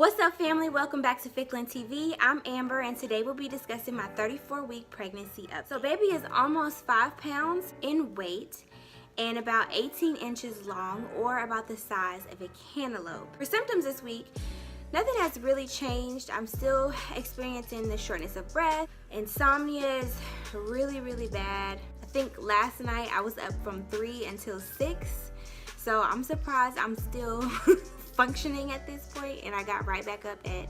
What's up, family? Welcome back to FicklinTV. I'm Amber, and today we'll be discussing my 34-week pregnancy update. So baby is almost 5 pounds in weight and about 18 inches long, or about the size of a cantaloupe. For symptoms this week, nothing has really changed. I'm still experiencing the shortness of breath. Insomnia is really bad. I think last night I was up from 3 until 6, so I'm surprised I'm still functioning at this point, and I got right back up at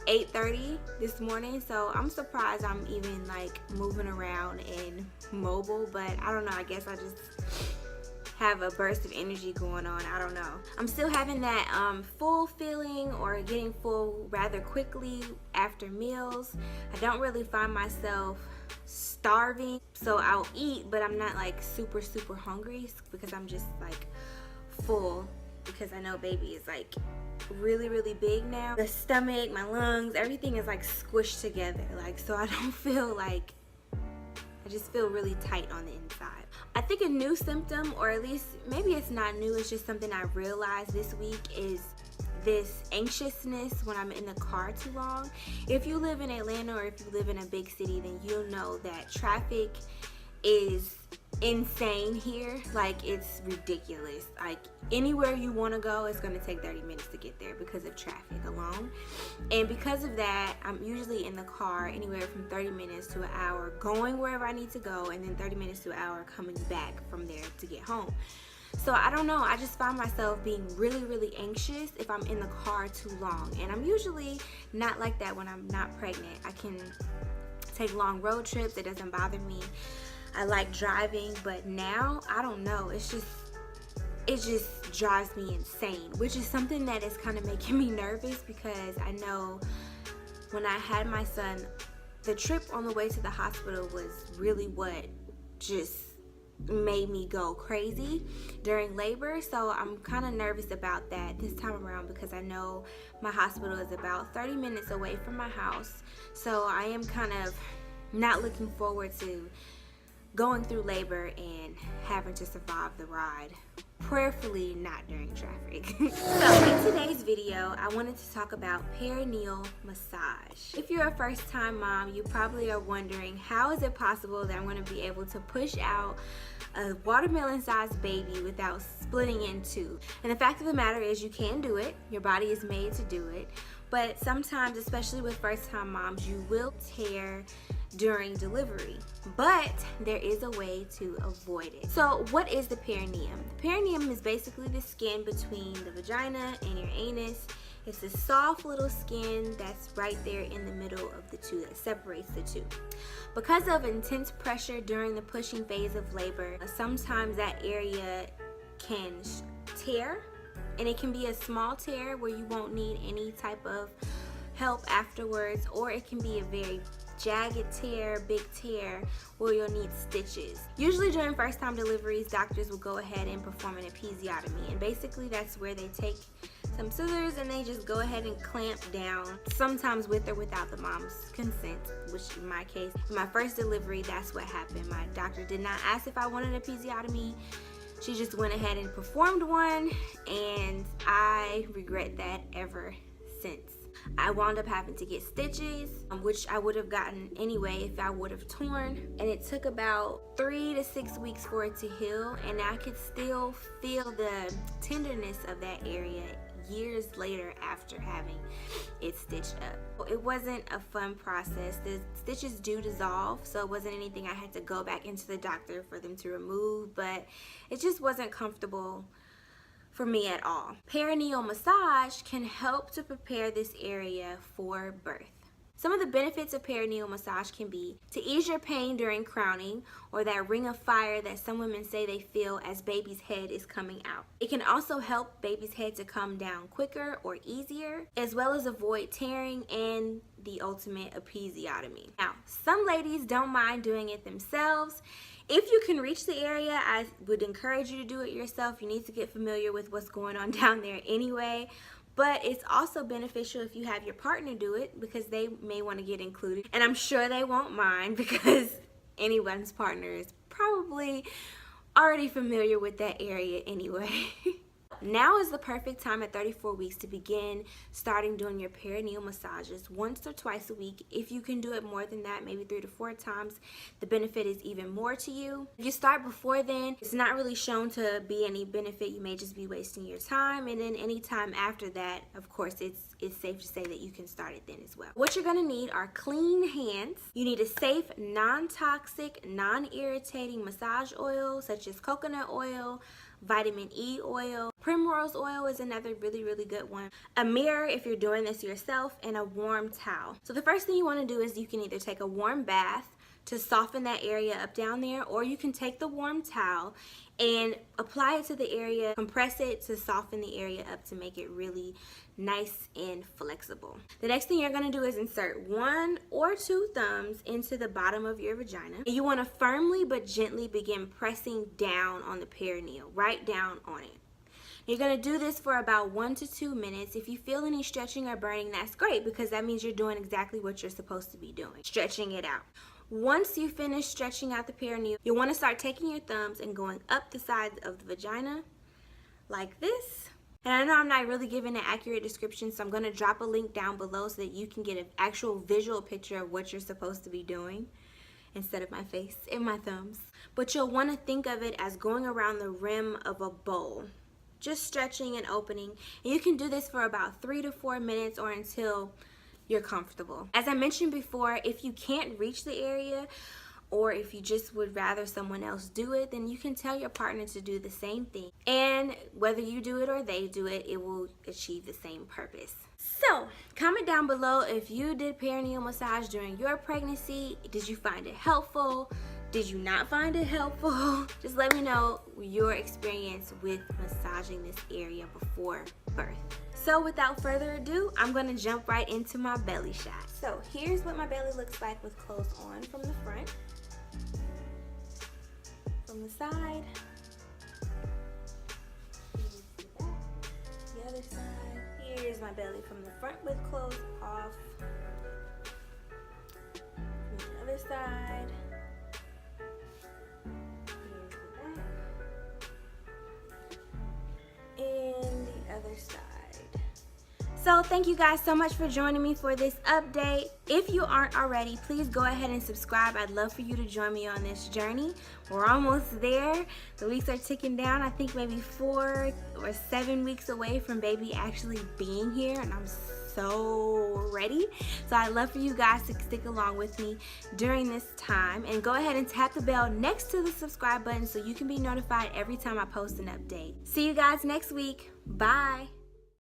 8:30 this morning, so I'm surprised I'm even like moving around and mobile. But I don't know, I guess I just have a burst of energy going on. I don't know. I'm still having that full feeling, or getting full rather quickly after meals. I don't really find myself starving, so I'll eat, but I'm not like super hungry because I'm just like full, because I know baby is like really big now. The stomach, my lungs, everything is like squished together, like, so I don't feel like, I just feel really tight on the inside. I think a new symptom, or at least maybe it's not new, it's just something I realized this week, is this anxiousness when I'm in the car too long. If you live in Atlanta, or if you live in a big city, then you'll know that traffic is insane here. Like, it's ridiculous. Like, anywhere you want to go, it's going to take 30 minutes to get there because of traffic alone. And because of that, I'm usually in the car anywhere from 30 minutes to an hour going wherever I need to go, and then 30 minutes to an hour coming back from there to get home. So I don't know, I just find myself being really anxious if I'm in the car too long. And I'm usually not like that when I'm not pregnant. I can take long road trips, it doesn't bother me. I like driving, but now, I don't know, it just drives me insane, which is something that is kind of making me nervous, because I know when I had my son, the trip on the way to the hospital was really what just made me go crazy during labor. So I'm kind of nervous about that this time around, because I know my hospital is about 30 minutes away from my house. So I am kind of not looking forward to going through labor and having to survive the ride. Prayerfully not during traffic. So in today's video, I wanted to talk about perineal massage. If you're a first-time mom, you probably are wondering, how is it possible that I'm going to be able to push out a watermelon-sized baby without splitting in two? And the fact of the matter is, you can do it. Your body is made to do it. But sometimes, especially with first-time moms, you will tear during delivery, but there is a way to avoid it. So what is the perineum? The perineum is basically the skin between the vagina and your anus. It's a soft little skin that's right there in the middle of the two, that separates the two. Because of intense pressure during the pushing phase of labor, sometimes that area can tear, and it can be a small tear where you won't need any type of help afterwards, or it can be a very jagged tear, big tear, where you'll need stitches. Usually during first time deliveries, doctors will go ahead and perform an episiotomy, and basically that's where they take some scissors and they just go ahead and clamp down, sometimes with or without the mom's consent, which in my case, in my first delivery, that's what happened. My doctor did not ask if I wanted an episiotomy. She just went ahead and performed one, and I regret that ever since. I wound up having to get stitches, which I would have gotten anyway if I would have torn, and it took about 3 to 6 weeks for it to heal, and I could still feel the tenderness of that area years later after having it stitched up. It wasn't a fun process. The stitches do dissolve, so it wasn't anything I had to go back into the doctor for them to remove, but it just wasn't comfortable for me at all. Perineal massage can help to prepare this area for birth. Some of the benefits of perineal massage can be to ease your pain during crowning, or that ring of fire that some women say they feel as baby's head is coming out. It can also help baby's head to come down quicker or easier, as well as avoid tearing and the ultimate episiotomy. Now, some ladies don't mind doing it themselves. If you can reach the area, I would encourage you to do it yourself. You need to get familiar with what's going on down there anyway. But it's also beneficial if you have your partner do it, because they may want to get included. And I'm sure they won't mind, because anyone's partner is probably already familiar with that area anyway. now is the perfect time at 34 weeks to begin starting doing your perineal massages once or twice a week. If you can do it more than that, maybe 3 to 4 times, the benefit is even more to you. If you start before then, it's not really shown to be any benefit. You may just be wasting your time, and then any time after that, of course, it's safe to say that you can start it then as well. What you're gonna need are clean hands. You need a safe, non-toxic, non-irritating massage oil such as coconut oil, vitamin E oil. Primrose oil is another really good one. A mirror if you're doing this yourself, and a warm towel. So the first thing you want to do is you can either take a warm bath to soften that area up down there, or you can take the warm towel and apply it to the area, compress it to soften the area up to make it really nice and flexible. The next thing you're going to do is insert 1 or 2 thumbs into the bottom of your vagina. And you want to firmly but gently begin pressing down on the perineal, right down on it. You're going to do this for about 1 to 2 minutes. If you feel any stretching or burning, that's great, because that means you're doing exactly what you're supposed to be doing, stretching it out. Once you finish stretching out the perineal, you want to start taking your thumbs and going up the sides of the vagina like this. And I know I'm not really giving an accurate description, so I'm going to drop a link down below so that you can get an actual visual picture of what you're supposed to be doing instead of my face and my thumbs. But you'll want to think of it as going around the rim of a bowl, just stretching and opening. And you can do this for about 3 to 4 minutes or until you're comfortable. As I mentioned before, if you can't reach the area, or if you just would rather someone else do it, then you can tell your partner to do the same thing. And whether you do it or they do it, it will achieve the same purpose. So, comment down below if you did perineal massage during your pregnancy. Did you find it helpful? Did you not find it helpful? Just let me know your experience with massaging this area before birth. So without further ado, I'm going to jump right into my belly shot. So here's what my belly looks like with clothes on from the front. From the side. Here's the back. The other side. Here's my belly from the front with clothes off. From the other side. Here's the back. And the other side. So thank you guys so much for joining me for this update. If you aren't already, please go ahead and subscribe. I'd love for you to join me on this journey. We're almost there. The weeks are ticking down. I think maybe 4 or 7 weeks away from baby actually being here, and I'm so ready. So I'd love for you guys to stick along with me during this time, and go ahead and tap the bell next to the subscribe button so you can be notified every time I post an update. See you guys next week. Bye.